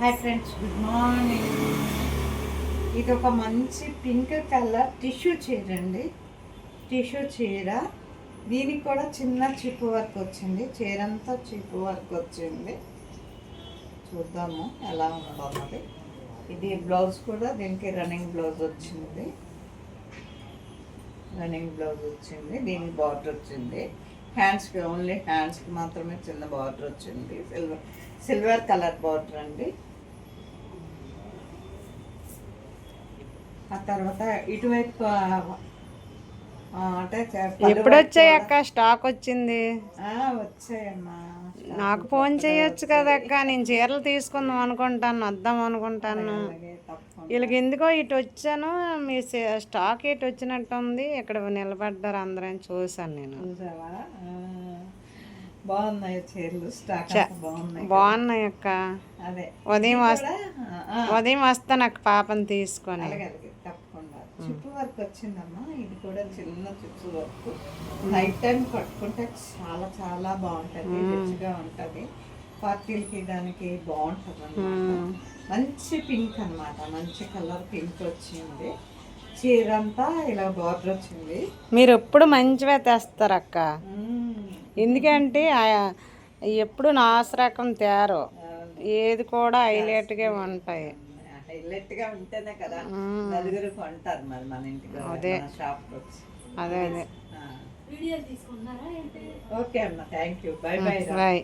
Hi friends, good morning. ఇది ఒక మంచి పింక్ కలర్ టిష్యూ చీర అండి. టిష్యూ చీర, దీనికి కూడా చిన్న చిప్పు వర్క్ వచ్చింది. చీర అంతా చిప్పు వర్క్ వచ్చింది. చూద్దాము ఎలా ఉందో అన్నది. ఇది బ్లౌజ్ కూడా దీనికి రన్నింగ్ బ్లౌజ్ వచ్చింది. దీనికి బార్డర్ వచ్చింది. హ్యాండ్స్కి ఓన్లీ హ్యాండ్స్కి మాత్రమే చిన్న బార్డర్ వచ్చింది. సిల్వర్ కలర్ బార్డర్ అండి. ఆ తర్వాత ఇటువైపు అంటే ఎప్పుడు వచ్చాయి అక్క? స్టాక్ వచ్చింది. వచ్చాయమ్మా. నాకు ఫోన్ చేయొచ్చు కదా అక్క, నేను చీరలు తీసుకుందాం అనుకుంటాను, వద్దాం అనుకుంటాను. వీళ్ళకి ఎందుకో ఇటు వచ్చాను, మీ స్టాక్ ఇటు వచ్చినట్టుంది. ఇక్కడ నిలబడ్డారు అందరం, చూసాను నేను. బాగున్నాయి చీరలు, స్టాక్ బాగున్నాయి అక్క. అదే ఉదయం వస్తాను అక్క పాపని తీసుకొని. తప్పకుండా చిప్పు వర్క్ వచ్చిందమ్మా. ఇది కూడా చిన్న చిప్స్ వర్క్. నైట్ టైం కట్టుకుంటే చాలా చాలా బాగుంటుంది, రిచ్గా ఉంటుంది. పార్టీలకి దానికి బాగుంటుంది అన్నమాట. మంచి పింక్ అన్నమాట, మంచి కలర్ పింక్ వచ్చింది. చీర అంతా ఇలా బార్డర్ వచ్చింది. మీరు ఎప్పుడు మంచివే తెస్తారు అక్క, ఎందుకంటే ఎప్పుడు నాసు రకం తేరు, ఏది కూడా హైలైట్గా ఉంటాయి. హైలైట్గా ఉంటేనే కదా నలుగురు కొంటారు మరి మన ఇంటికి. అదే షాప్కి వచ్చి అదే ఓకే అమ్మ, thank you. Bye bye. Bye.